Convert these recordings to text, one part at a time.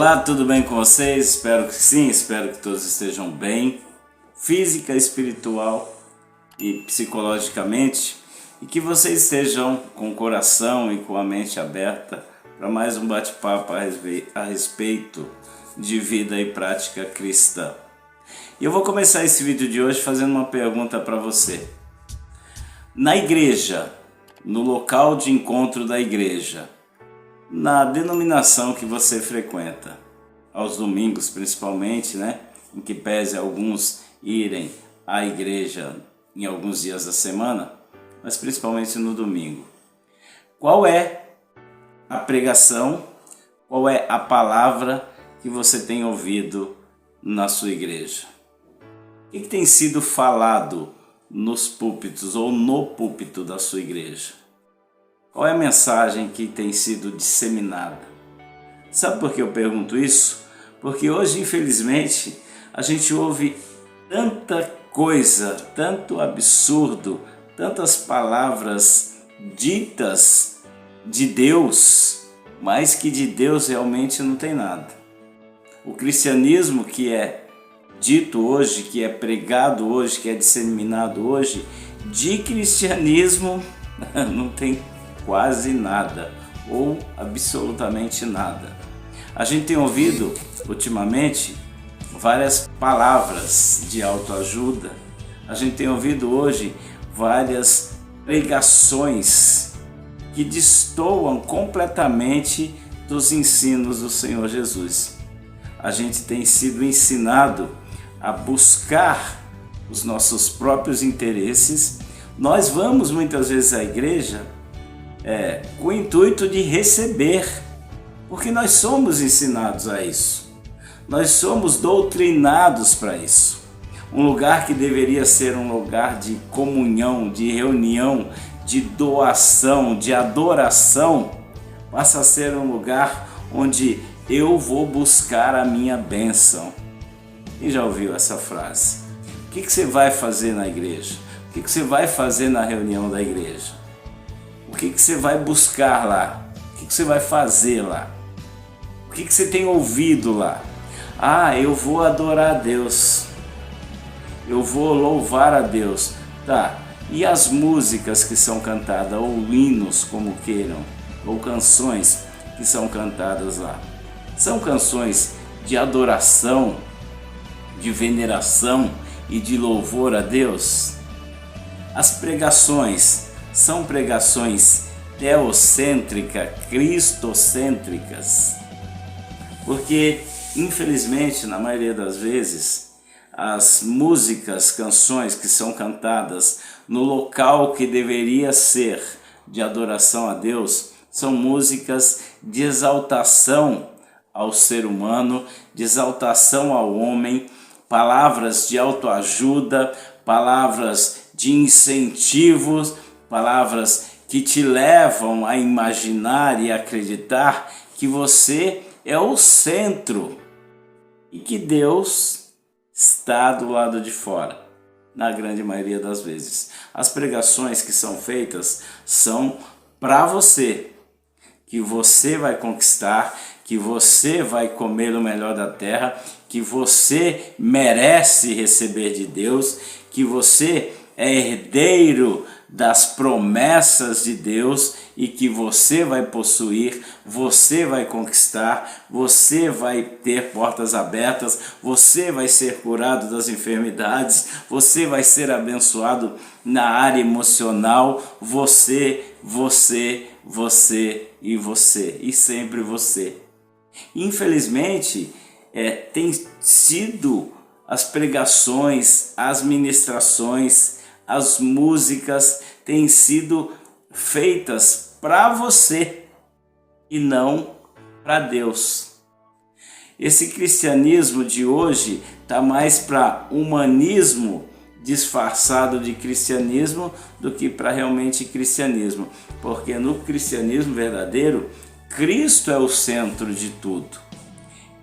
Olá, tudo bem com vocês? Espero que sim, espero que todos estejam bem, física, espiritual e psicologicamente, e que vocês estejam com o coração e com a mente aberta para mais um bate-papo a respeito de vida e prática cristã. E eu vou começar esse vídeo de hoje fazendo uma pergunta para você. Na igreja, no local de encontro da igreja, na denominação que você frequenta, aos domingos principalmente, em que pese alguns irem à igreja em alguns dias da semana, mas principalmente no domingo. Qual é a pregação, qual é a palavra que você tem ouvido na sua igreja? O que tem sido falado nos púlpitos ou no púlpito da sua igreja? Qual é a mensagem que tem sido disseminada? Sabe por que eu pergunto isso? Porque hoje, infelizmente, a gente ouve tanta coisa, tanto absurdo, tantas palavras ditas de Deus, mas que de Deus realmente não tem nada. O cristianismo que é dito hoje, que é pregado hoje, que é disseminado hoje, de cristianismo não tem quase nada, ou absolutamente nada. A gente tem ouvido, ultimamente, várias palavras de autoajuda. A gente tem ouvido hoje várias pregações que destoam completamente dos ensinos do Senhor Jesus. A gente tem sido ensinado a buscar os nossos próprios interesses. Nós vamos muitas vezes à igreja com o intuito de receber, porque nós somos ensinados a isso, nós somos doutrinados para isso. Um lugar que deveria ser um lugar de comunhão, de reunião, de doação, de adoração, passa a ser um lugar onde eu vou buscar a minha bênção. Quem já ouviu essa frase? O que você vai fazer na igreja? O que você vai fazer na reunião da igreja? O que você vai buscar lá? O que você vai fazer lá? O que você tem ouvido lá? Eu vou adorar a Deus. Eu vou louvar a Deus. Tá, e as músicas que são cantadas, ou hinos, como queiram, ou canções que são cantadas lá? São canções de adoração, de veneração e de louvor a Deus? As pregações são pregações teocêntricas, cristocêntricas? Porque, infelizmente, na maioria das vezes, as músicas, canções que são cantadas no local que deveria ser de adoração a Deus, são músicas de exaltação ao ser humano, de exaltação ao homem, palavras de autoajuda, palavras de incentivos, palavras que te levam a imaginar e acreditar que você é o centro e que Deus está do lado de fora, na grande maioria das vezes. As pregações que são feitas são para você, que você vai conquistar, que você vai comer o melhor da terra, que você merece receber de Deus, que você é herdeiro das promessas de Deus e que você vai possuir, você vai conquistar, você vai ter portas abertas, você vai ser curado das enfermidades, você vai ser abençoado na área emocional, você e sempre você. Infelizmente, tem sido as pregações, as ministrações, as músicas têm sido feitas para você e não para Deus. Esse cristianismo de hoje está mais para humanismo disfarçado de cristianismo do que para realmente cristianismo. Porque no cristianismo verdadeiro, Cristo é o centro de tudo.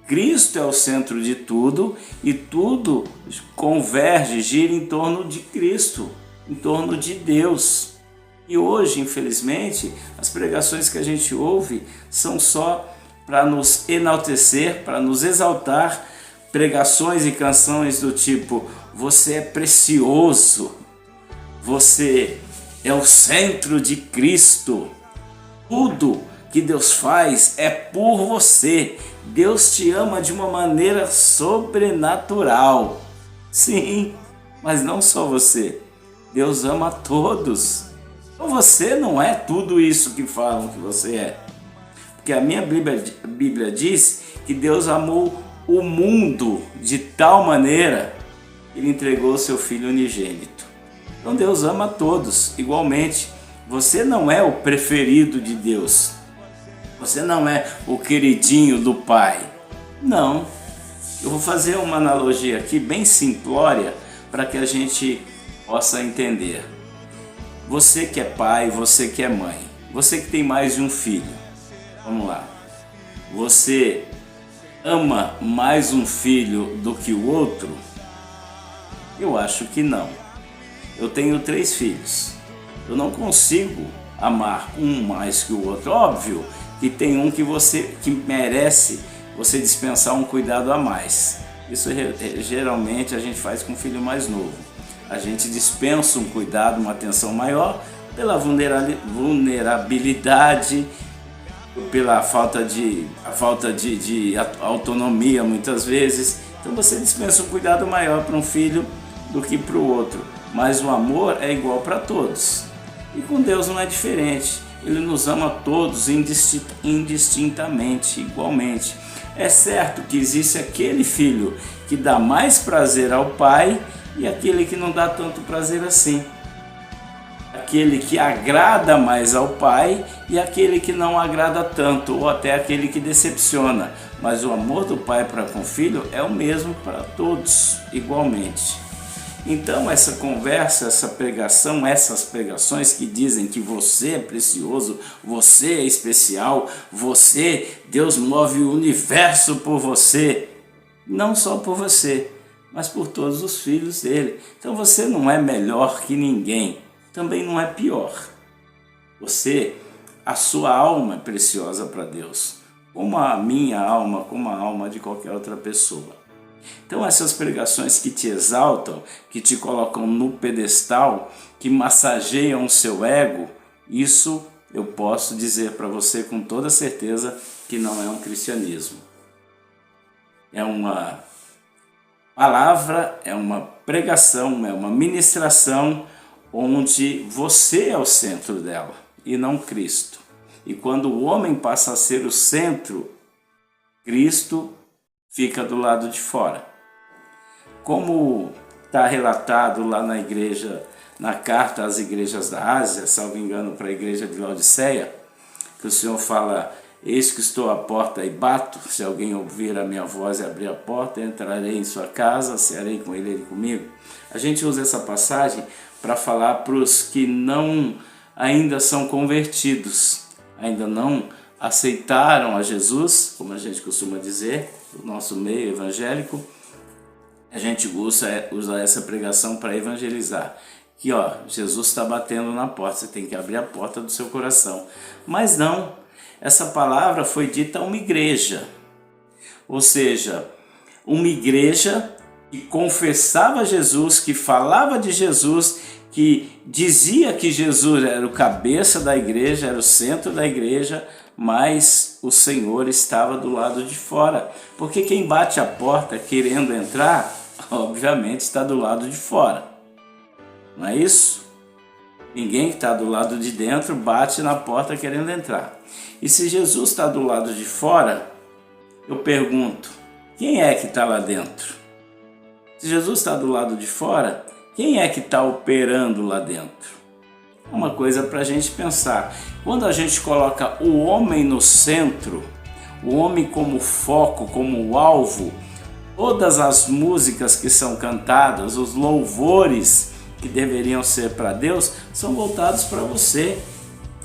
Cristo é o centro de tudo e tudo converge, gira em torno de Cristo, em torno de Deus. E hoje, infelizmente, as pregações que a gente ouve são só para nos enaltecer, para nos exaltar, pregações e canções do tipo: você é precioso, você é o centro de Cristo, tudo que Deus faz é por você, Deus te ama de uma maneira sobrenatural. Sim, mas não só você, Deus ama a todos. Então você não é tudo isso que falam que você é. Porque a minha Bíblia diz que Deus amou o mundo de tal maneira que Ele entregou o seu Filho unigênito. Então Deus ama a todos igualmente. Você não é o preferido de Deus. Você não é o queridinho do Pai. Não. Eu vou fazer uma analogia aqui bem simplória para que a gente possa entender. Você que é pai, você que é mãe, você que tem mais de um filho. Vamos lá. Você ama mais um filho do que o outro? Eu acho que não. Eu tenho 3 filhos. Eu não consigo amar um mais que o outro. Óbvio que tem um que merece você dispensar um cuidado a mais. Isso geralmente a gente faz com o filho mais novo. A gente dispensa um cuidado, uma atenção maior pela vulnerabilidade, pela falta de autonomia muitas vezes. Então você dispensa um cuidado maior para um filho do que para o outro. Mas o amor é igual para todos. E com Deus não é diferente. Ele nos ama a todos indistintamente, igualmente. É certo que existe aquele filho que dá mais prazer ao pai e aquele que não dá tanto prazer assim. Aquele que agrada mais ao pai e aquele que não agrada tanto, ou até aquele que decepciona. Mas o amor do pai para com o filho é o mesmo para todos, igualmente. Então essa conversa, essas pregações que dizem que você é precioso, você é especial, Deus move o universo por você, não só por você, mas por todos os filhos dele. Então você não é melhor que ninguém, também não é pior. A sua alma é preciosa para Deus, como a minha alma, como a alma de qualquer outra pessoa. Então essas pregações que te exaltam, que te colocam no pedestal, que massageiam o seu ego, isso eu posso dizer para você com toda certeza que não é um cristianismo. É uma palavra, é uma pregação, é uma ministração onde você é o centro dela e não Cristo. E quando o homem passa a ser o centro, Cristo fica do lado de fora. Como está relatado lá na igreja, na carta às igrejas da Ásia, salvo engano para a igreja de Laodiceia, que o Senhor fala: eis que estou à porta e bato, se alguém ouvir a minha voz e abrir a porta, entrarei em sua casa, cearei com ele comigo. A gente usa essa passagem para falar para os que não ainda são convertidos, ainda não aceitaram a Jesus, como a gente costuma dizer, no nosso meio evangélico. A gente usa essa pregação para evangelizar. Que Jesus está batendo na porta, você tem que abrir a porta do seu coração. Mas não, essa palavra foi dita a uma igreja. Ou seja, uma igreja que confessava Jesus, que falava de Jesus, que dizia que Jesus era o cabeça da igreja, era o centro da igreja, mas o Senhor estava do lado de fora. Porque quem bate a porta querendo entrar, obviamente está do lado de fora. Não é isso? Ninguém que está do lado de dentro bate na porta querendo entrar. E se Jesus está do lado de fora, eu pergunto, quem é que está lá dentro? Se Jesus está do lado de fora, quem é que está operando lá dentro? É uma coisa para a gente pensar. Quando a gente coloca o homem no centro, o homem como foco, como alvo, todas as músicas que são cantadas, os louvores que deveriam ser para Deus, são voltados para você.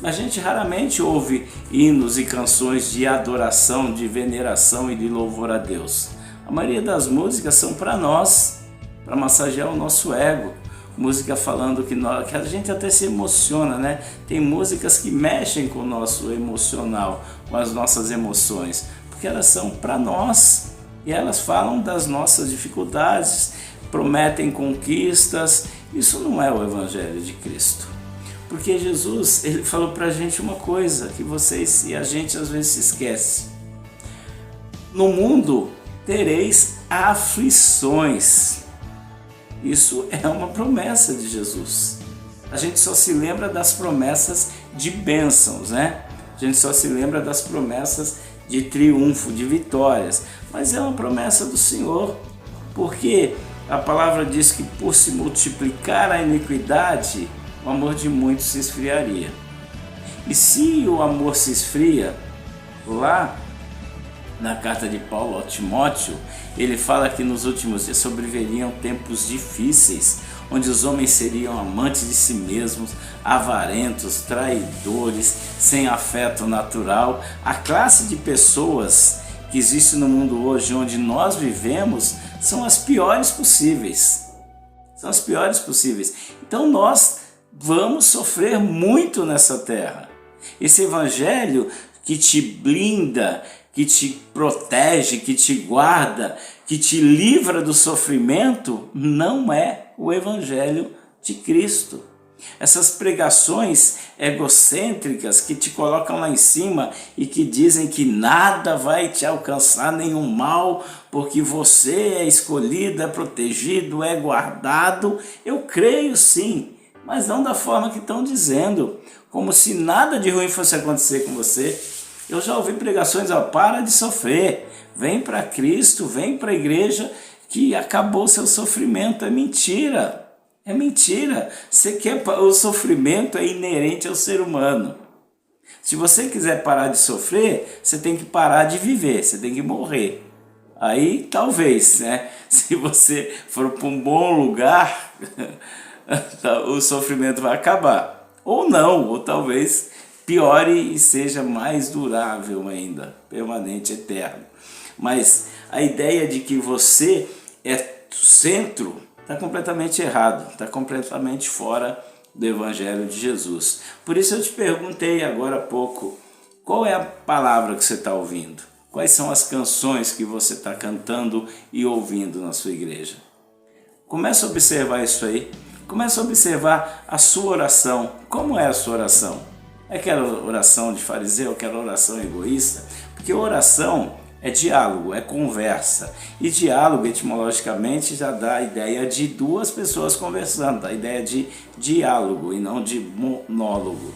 A gente raramente ouve hinos e canções de adoração, de veneração e de louvor a Deus. A maioria das músicas são para nós, para massagear o nosso ego. música falando que a gente até se emociona, né? Tem músicas que mexem com o nosso emocional, com as nossas emoções, porque elas são para nós e elas falam das nossas dificuldades, prometem conquistas. Isso não é o Evangelho de Cristo. Porque Jesus, ele falou para a gente uma coisa que vocês e a gente às vezes se esquece. No mundo tereis aflições. Isso é uma promessa de Jesus. A gente só se lembra das promessas de bênçãos, né? A gente só se lembra das promessas de triunfo, de vitórias. Mas é uma promessa do Senhor, porque a palavra diz que por se multiplicar a iniquidade, o amor de muitos se esfriaria. E se o amor se esfria, lá na carta de Paulo ao Timóteo, ele fala que nos últimos dias sobreviriam tempos difíceis, onde os homens seriam amantes de si mesmos, avarentos, traidores, sem afeto natural. A classe de pessoas que existe no mundo hoje, onde nós vivemos, são as piores possíveis. São as piores possíveis. Então nós vamos sofrer muito nessa terra. Esse evangelho que te blinda, que te protege, que te guarda, que te livra do sofrimento, não é o evangelho de Cristo. Essas pregações egocêntricas que te colocam lá em cima e que dizem que nada vai te alcançar, nenhum mal, porque você é escolhido, é protegido, é guardado. Eu creio sim, mas não da forma que estão dizendo, como se nada de ruim fosse acontecer com você. Eu já ouvi pregações, para de sofrer, vem para Cristo, vem para a igreja que acabou seu sofrimento. É mentira. É mentira. O sofrimento é inerente ao ser humano. Se você quiser parar de sofrer, você tem que parar de viver, você tem que morrer. Aí talvez, né? Se você for para um bom lugar, o sofrimento vai acabar. Ou não, ou talvez piore e seja mais durável ainda, permanente, eterno. Mas a ideia de que você é centro está completamente errado, está completamente fora do Evangelho de Jesus. Por isso eu te perguntei agora há pouco, qual é a palavra que você está ouvindo? Quais são as canções que você está cantando e ouvindo na sua igreja? Comece a observar isso aí. Comece a observar a sua oração. Como é a sua oração? É aquela oração de fariseu, aquela oração egoísta? Porque oração é diálogo, é conversa. E diálogo, etimologicamente, já dá a ideia de duas pessoas conversando, a ideia de diálogo e não de monólogo.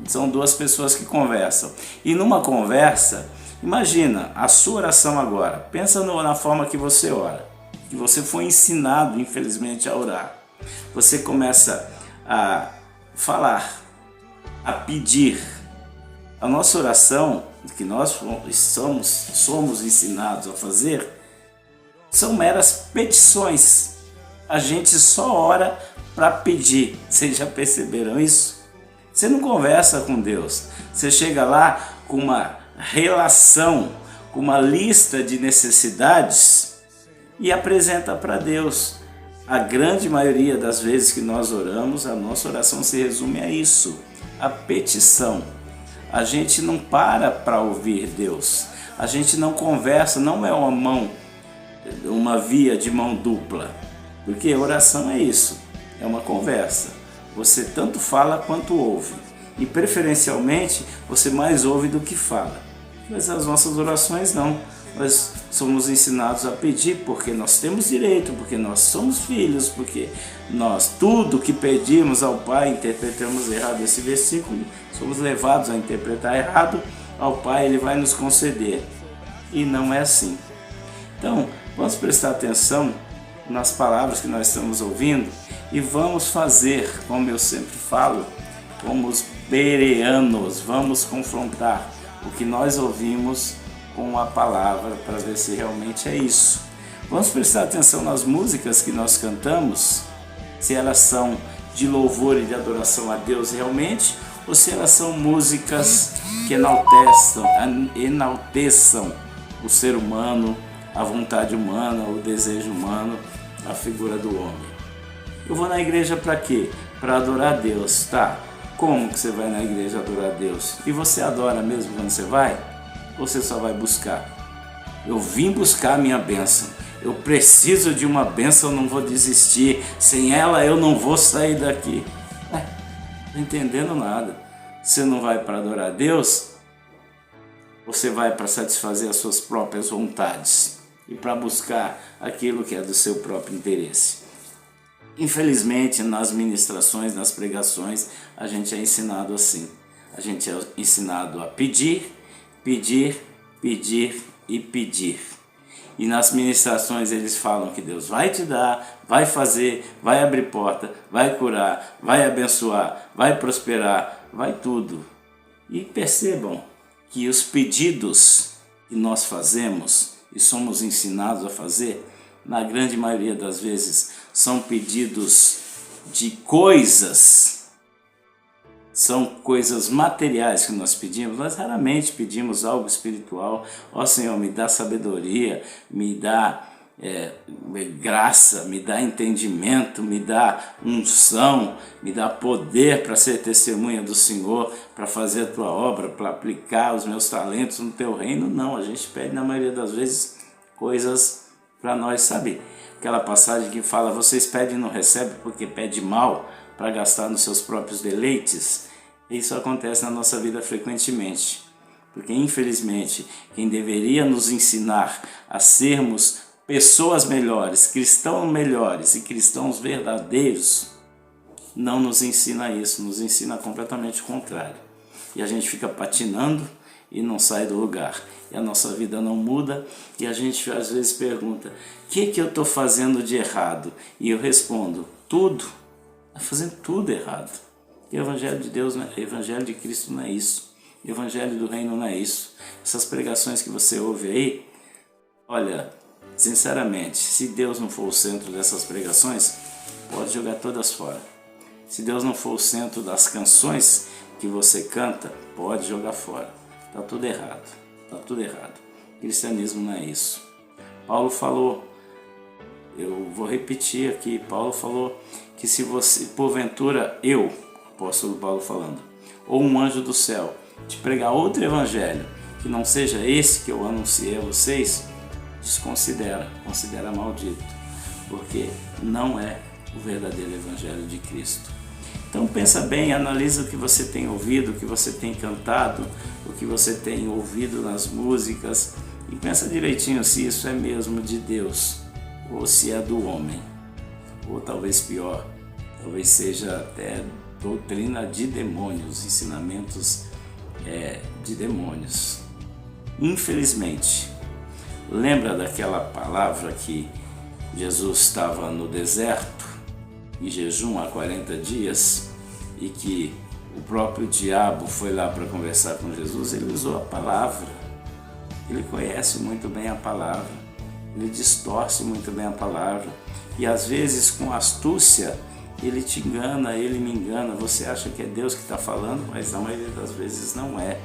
São duas pessoas que conversam. E numa conversa, imagina a sua oração agora. Pensa na forma que você ora, que você foi ensinado, infelizmente, a orar. Você começa a falar, a pedir. A nossa oração, que nós somos ensinados a fazer, são meras petições. A gente só ora para pedir. Vocês já perceberam isso? Você não conversa com Deus. Você chega lá com uma relação, com uma lista de necessidades e apresenta para Deus. A grande maioria das vezes que nós oramos, a nossa oração se resume a isso, a petição. A gente não para ouvir Deus. A gente não conversa, não é uma via de mão dupla. Porque oração é isso, é uma conversa. Você tanto fala quanto ouve. E preferencialmente você mais ouve do que fala. Mas as nossas orações não. Nós somos ensinados a pedir porque nós temos direito, porque nós somos filhos, porque nós, tudo que pedimos ao Pai, interpretamos errado esse versículo, somos levados a interpretar errado, ao Pai Ele vai nos conceder. E não é assim. Então, vamos prestar atenção nas palavras que nós estamos ouvindo e vamos fazer, como eu sempre falo, como os bereanos, vamos confrontar o que nós ouvimos com a palavra para ver se realmente é isso. Vamos prestar atenção nas músicas que nós cantamos, se elas são de louvor e de adoração a Deus realmente, ou se elas são músicas que enalteçam o ser humano, a vontade humana, o desejo humano, a figura do homem. Eu vou na igreja para quê? Para adorar a Deus, tá? Como que você vai na igreja adorar a Deus? E você adora mesmo quando você vai? Ou você só vai buscar? Eu vim buscar a minha bênção. Eu preciso de uma bênção, eu não vou desistir. Sem ela eu não vou sair daqui. Não entendendo nada. Você não vai para adorar a Deus? Você vai para satisfazer as suas próprias vontades e para buscar aquilo que é do seu próprio interesse. Infelizmente, nas ministrações, nas pregações, a gente é ensinado assim. A gente é ensinado a pedir, pedir, pedir e pedir. E nas ministrações eles falam que Deus vai te dar, vai fazer, vai abrir porta, vai curar, vai abençoar, vai prosperar, vai tudo. E percebam que os pedidos que nós fazemos e somos ensinados a fazer, na grande maioria das vezes, são pedidos de coisas, são coisas materiais que nós pedimos. Nós raramente pedimos algo espiritual. Ó Senhor, me dá sabedoria, me dá graça, me dá entendimento, me dá unção, me dá poder para ser testemunha do Senhor, para fazer a tua obra, para aplicar os meus talentos no teu reino. Não, a gente pede na maioria das vezes coisas para nós, sabe? Aquela passagem que fala, vocês pedem e não recebem porque pede mal para gastar nos seus próprios deleites. Isso acontece na nossa vida frequentemente, porque infelizmente quem deveria nos ensinar a sermos pessoas melhores, cristãos melhores e cristãos verdadeiros, não nos ensina isso, nos ensina completamente o contrário. E a gente fica patinando e não sai do lugar. E a nossa vida não muda e a gente às vezes pergunta, o que eu estou fazendo de errado? E eu respondo, tudo. Está fazendo tudo errado. E o Evangelho de Deus, o Evangelho de Cristo não é isso. O Evangelho do Reino não é isso. Essas pregações que você ouve aí, olha, sinceramente, se Deus não for o centro dessas pregações, pode jogar todas fora. Se Deus não for o centro das canções que você canta, pode jogar fora. Está tudo errado. Está tudo errado. O cristianismo não é isso. Paulo falou, eu vou repetir aqui, Paulo falou que se você, porventura, eu, apóstolo Paulo falando, ou um anjo do céu, te pregar outro evangelho, que não seja esse que eu anunciei a vocês, desconsidera, considera maldito, porque não é o verdadeiro evangelho de Cristo. Então pensa bem, analisa o que você tem ouvido, o que você tem cantado, o que você tem ouvido nas músicas, e pensa direitinho se isso é mesmo de Deus, ou se é do homem, ou talvez pior, talvez seja até doutrina de demônios, ensinamentos de demônios. Infelizmente, lembra daquela palavra que Jesus estava no deserto, em jejum há 40 dias, e que o próprio diabo foi lá para conversar com Jesus? Ele usou a palavra, ele conhece muito bem a palavra, ele distorce muito bem a palavra, e às vezes com astúcia ele te engana, ele me engana, você acha que é Deus que está falando, mas na maioria das vezes não é.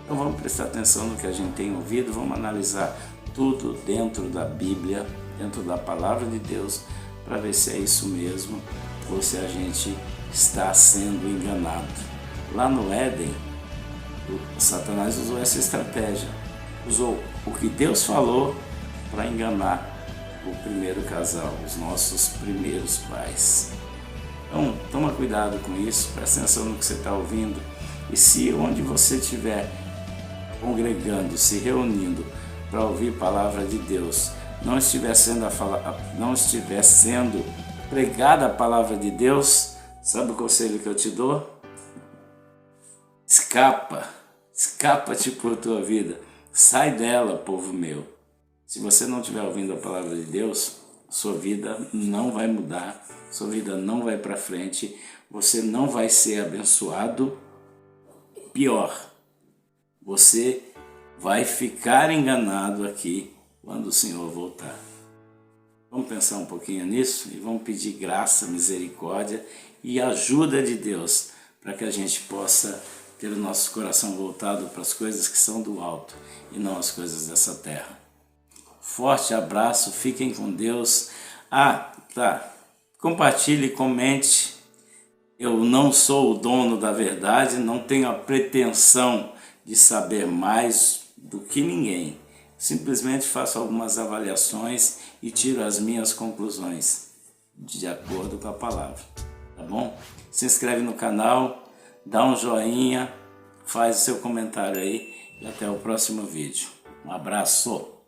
Então vamos prestar atenção no que a gente tem ouvido, vamos analisar tudo dentro da Bíblia, dentro da palavra de Deus, para ver se é isso mesmo ou se a gente está sendo enganado. Lá no Éden, o Satanás usou essa estratégia, usou o que Deus falou para enganar o primeiro casal, os nossos primeiros pais. Então, toma cuidado com isso, presta atenção no que você está ouvindo, e se onde você estiver congregando, se reunindo para ouvir a palavra de Deus, não estiver sendo pregada a palavra de Deus, sabe o conselho que eu te dou? Escapa-te por tua vida, sai dela, povo meu. Se você não estiver ouvindo a palavra de Deus, sua vida não vai mudar, sua vida não vai para frente, você não vai ser abençoado. Pior, você vai ficar enganado aqui quando o Senhor voltar. Vamos pensar um pouquinho nisso e vamos pedir graça, misericórdia e ajuda de Deus para que a gente possa ter o nosso coração voltado para as coisas que são do alto e não as coisas dessa terra. Forte abraço, fiquem com Deus. Compartilhe, comente. Eu não sou o dono da verdade, não tenho a pretensão de saber mais do que ninguém. Simplesmente faço algumas avaliações e tiro as minhas conclusões de acordo com a palavra, tá bom? Se inscreve no canal, dá um joinha, faz o seu comentário aí e até o próximo vídeo. Um abraço!